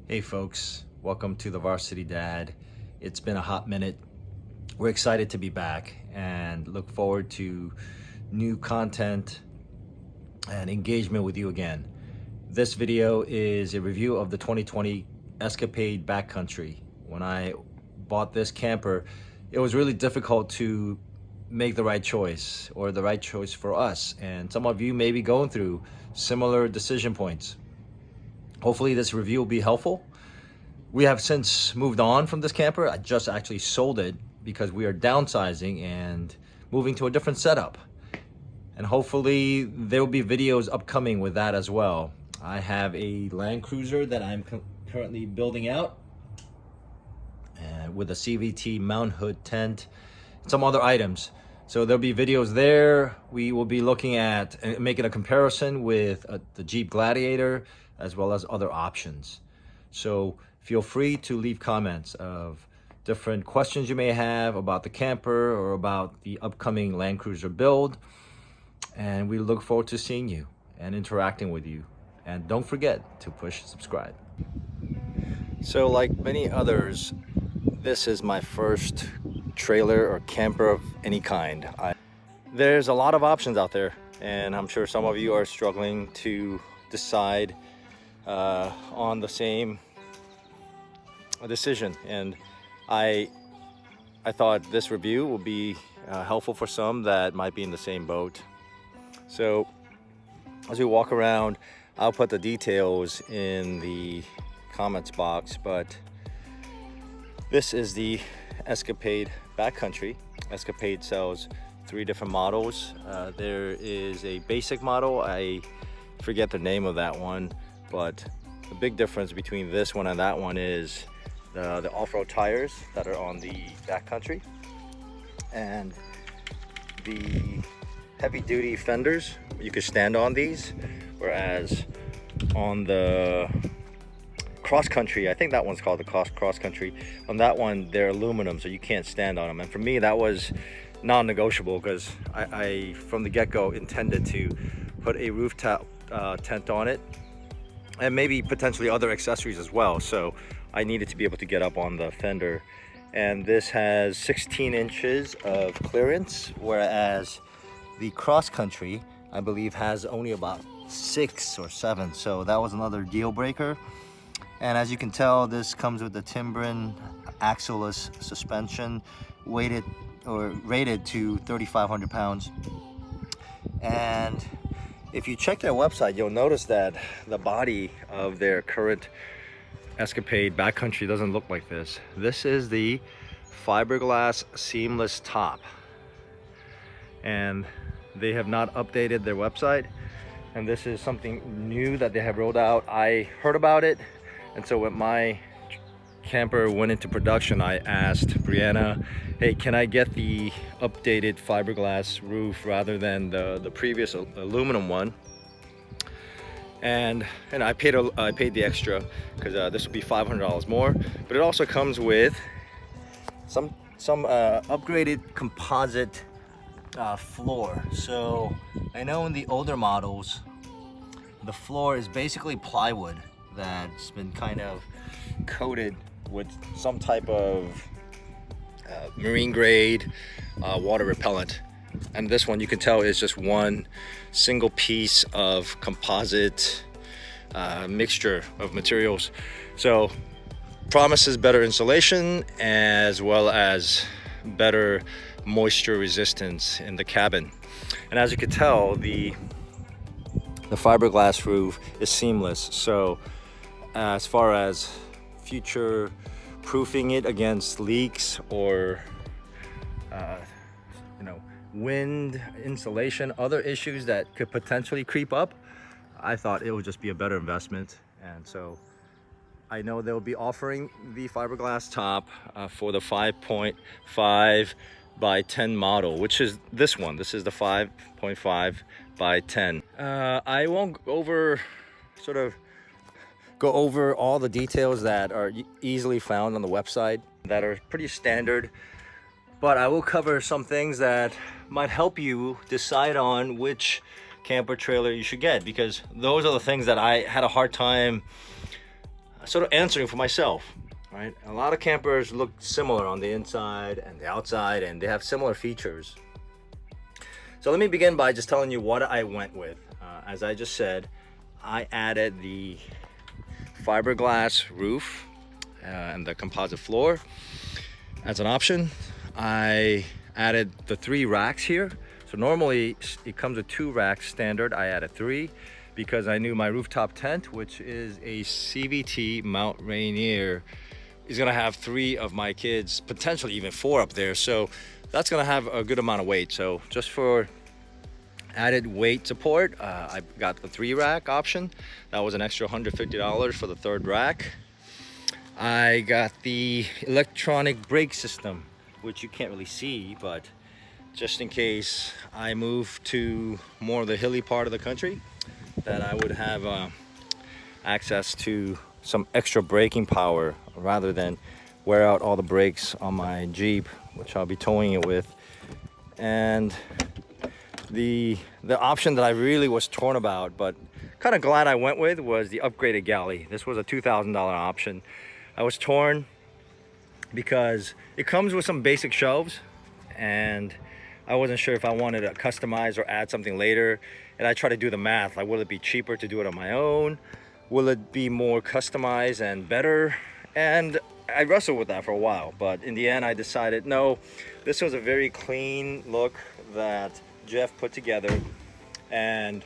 Hey folks, welcome to the Varsity Dad. It's been a hot minute. We're excited to be back and look forward to new content and engagement with you again. This video is a review of the 2020 Escapade Backcountry. When I bought this camper, it was really difficult to make the right choice or the right choice for us. And some of you may be going through similar decision points. Hopefully this review will be helpful. We have since moved on from this camper. I just actually sold it because we are downsizing and moving to a different setup. And hopefully there will be videos upcoming with that as well. I have a Land Cruiser that I'm currently building out with a CVT mount hood tent, and some other items. So there'll be videos there. We will be looking at making a comparison with the Jeep Gladiator as well as other options. So feel free to leave comments of different questions you may have about the camper or about the upcoming Land Cruiser build. And we look forward to seeing you and interacting with you. And don't forget to push subscribe. So like many others, this is my first trailer or camper of any kind. There's a lot of options out there, and I'm sure some of you are struggling to decide on the same decision. And I thought this review will be helpful for some that might be in the same boat. So as we walk around, I'll put the details in the comments box, but this is the Escapade Backcountry. Escapade sells 3 different models. There is a basic model, I forget the name of that one, but the big difference between this one and that one is the off-road tires that are on the Backcountry and the heavy-duty fenders. You could stand on these, whereas on the Cross Country, I think that one's called the Cross Country, on that one they're aluminum, so you can't stand on them. And for me that was non-negotiable because I from the get-go intended to put a rooftop tent on it and maybe potentially other accessories as well. So I needed to be able to get up on the fender. And this has 16 inches of clearance, whereas the Cross Country I believe has only about 6 or 7. So that was another deal breaker. And as you can tell, this comes with the Timbren axle-less suspension, rated to 3,500 pounds. And if you check their website, you'll notice that the body of their current Escapade Backcountry doesn't look like this. This is the fiberglass seamless top, and they have not updated their website, and this is something new that they have rolled out. I heard about it, and so when my camper went into production, I asked Brianna, hey, can I get the updated fiberglass roof rather than the previous aluminum one? And I paid the extra because this will be $500 more, but it also comes with some upgraded composite floor. So I know in the older models the floor is basically plywood that's been kind of coated with some type of marine grade water repellent, and this one you can tell is just one single piece of composite mixture of materials. So promises better insulation as well as better moisture resistance in the cabin. And as you can tell, the fiberglass roof is seamless. So as far as future proofing it against leaks or wind, insulation, other issues that could potentially creep up, I thought it would just be a better investment. And so I know they'll be offering the fiberglass top for the 5.5 by 10 model, which is this one. This is the 5.5 by 10. I won't go over all the details that are easily found on the website that are pretty standard, but I will cover some things that might help you decide on which camper trailer you should get, because those are the things that I had a hard time sort of answering for myself, right? A lot of campers look similar on the inside and the outside, and they have similar features. So let me begin by just telling you what I went with. As I just said, I added the fiberglass roof and the composite floor as an option. I added the 3 racks here. So normally it comes with 2 racks standard. I added 3 because I knew my rooftop tent, which is a CVT Mount Rainier, is gonna have 3 of my kids, potentially even 4 up there. So that's gonna have a good amount of weight. So just for added weight support, I got the 3 rack option. That was an extra $150 for the 3rd rack. I got the electronic brake system, which you can't really see, but just in case I move to more of the hilly part of the country, that I would have access to some extra braking power rather than wear out all the brakes on my Jeep, which I'll be towing it with. And the option that I really was torn about, but kind of glad I went with, was the upgraded Galley. This was a $2,000 option. I was torn because it comes with some basic shelves, and I wasn't sure if I wanted to customize or add something later. And I tried to do the math, like, will it be cheaper to do it on my own? Will it be more customized and better? And I wrestled with that for a while, but in the end I decided no, this was a very clean look that Jeff put together. And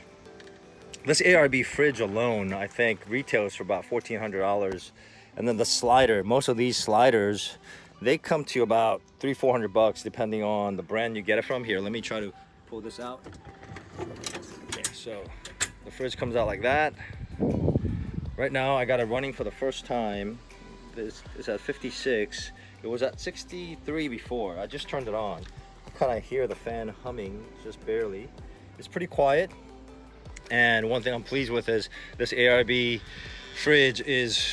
this ARB fridge alone, I think, retails for about $1,400. And then the slider, most of these sliders, they come to about $300-400 depending on the brand you get it from. Here, let me try to pull this out. Okay, so the fridge comes out like that. Right now I got it running for the first time. This is at 56. It was at 63 before. I just turned it on. Kind of hear the fan humming just barely. It's pretty quiet. And one thing I'm pleased with is this ARB fridge is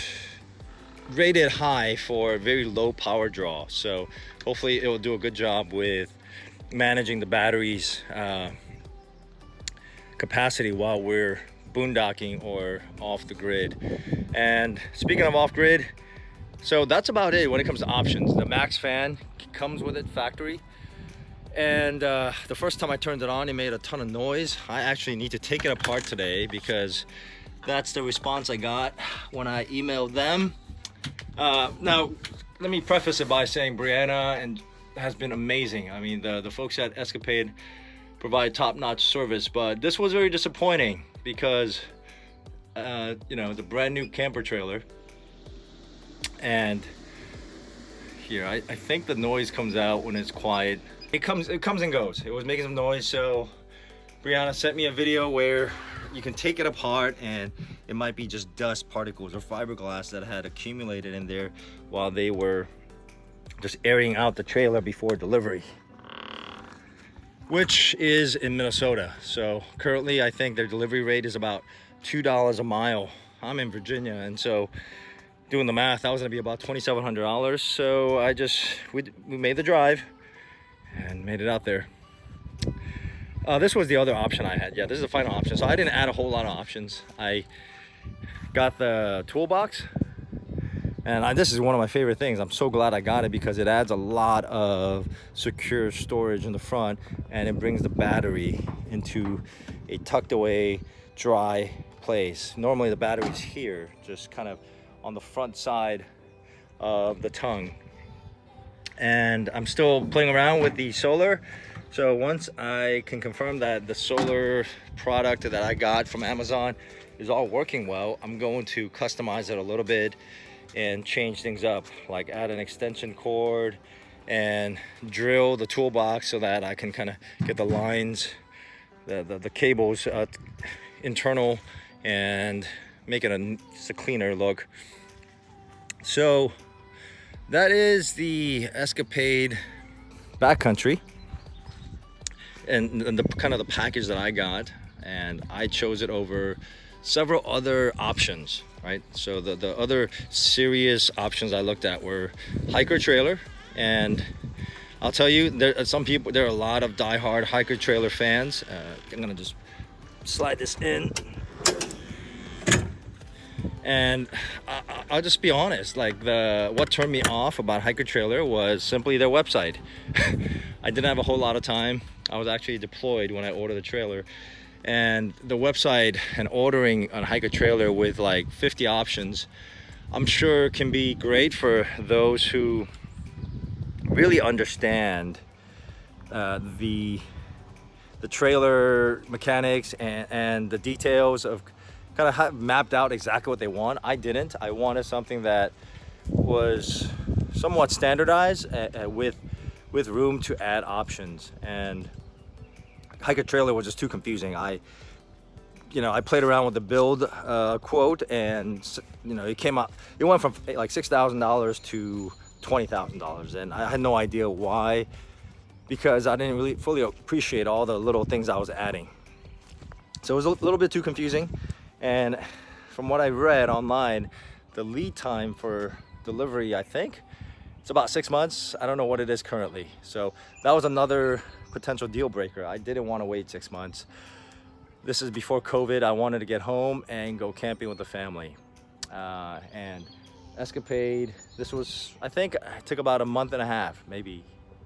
rated high for very low power draw. So hopefully it will do a good job with managing the battery's capacity while we're boondocking or off the grid. And speaking of off grid, so that's about it when it comes to options. The max fan comes with it factory. And the first time I turned it on, it made a ton of noise. I actually need to take it apart today because that's the response I got when I emailed them. Now, let me preface it by saying Brianna has been amazing. I mean, the folks at Escapade provide top-notch service, but this was very disappointing because, you know, the brand new camper trailer. And here, I think the noise comes out when it's quiet. It comes and goes. It was making some noise, so Brianna sent me a video where you can take it apart and it might be just dust particles or fiberglass that had accumulated in there while they were just airing out the trailer before delivery, which is in Minnesota. So currently I think their delivery rate is about $2 a mile. I'm in Virginia, and so doing the math, that was gonna be about $2,700. So we made the drive and made it out there. This was the other option I had. Yeah, this is the final option. So I didn't add a whole lot of options. I got the toolbox, and this is one of my favorite things. I'm so glad I got it because it adds a lot of secure storage in the front, and it brings the battery into a tucked away, dry place. Normally the battery's here, just kind of on the front side of the tongue. And I'm still playing around with the solar. So once I can confirm that the solar product that I got from Amazon is all working well, I'm going to customize it a little bit and change things up, like add an extension cord and drill the toolbox so that I can kind of get the lines, the cables internal, and make it just a cleaner look. So that is the Escapade Backcountry and the kind of the package that I got, and I chose it over several other options, right? So the other serious options I looked at were hiker trailer, and I'll tell you, there are a lot of diehard hiker trailer fans. I'm gonna just slide this in, And I'll just be honest, like what turned me off about Hiker Trailer was simply their website. I didn't have a whole lot of time. I was actually deployed when I ordered the trailer, and the website and ordering on Hiker Trailer with like 50 options, I'm sure can be great for those who really understand the trailer mechanics and the details of kind of have mapped out exactly what they want. I didn't. I wanted something that was somewhat standardized with room to add options, and Hiker Trailer was just too confusing. I played around with the build quote, and it came out. It went from like $6,000 to $20,000, and I had no idea why, because I didn't really fully appreciate all the little things I was adding. So it was a little bit too confusing. And from what I read online, the lead time for delivery, I think it's about 6 months. I don't know what it is currently. So that was another potential deal breaker. I didn't want to wait 6 months. This is before COVID. I wanted to get home and go camping with the family. And Escapade, this was, I think it took about a month and a half, maybe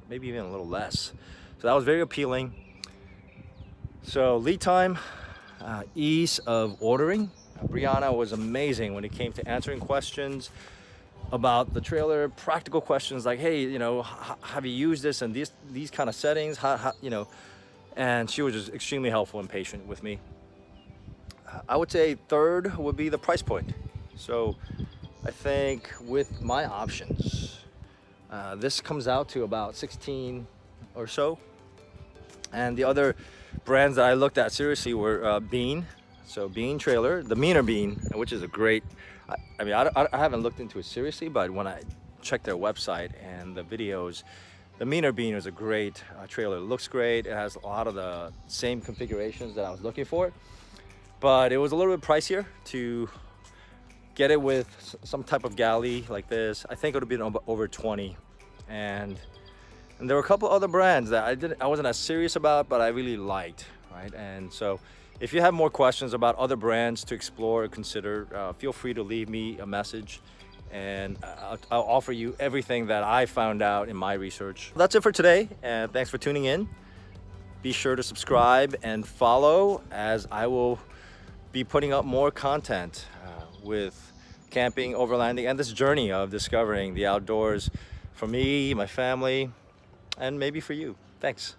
even a little less. So that was very appealing. So lead time, ease of ordering. Brianna was amazing when it came to answering questions about the trailer, practical questions like, hey, have you used this in these kind of settings? How and she was just extremely helpful and patient with me. I would say third would be the price point. So I think with my options, this comes out to about 16 or so. And the other brands that I looked at seriously were Bean. So Bean Trailer, the Meaner Bean, which is a great, I haven't looked into it seriously, but when I checked their website and the videos, the Meaner Bean is a great trailer. It looks great. It has a lot of the same configurations that I was looking for, but it was a little bit pricier to get it with some type of galley like this. I think it would have been over 20. And there were a couple other brands that I wasn't as serious about, but I really liked, right? And so if you have more questions about other brands to explore or consider, feel free to leave me a message, and I'll offer you everything that I found out in my research. That's it for today, and thanks for tuning in. Be sure to subscribe and follow, as I will be putting up more content with camping, overlanding, and this journey of discovering the outdoors for me, my family, and maybe for you. Thanks.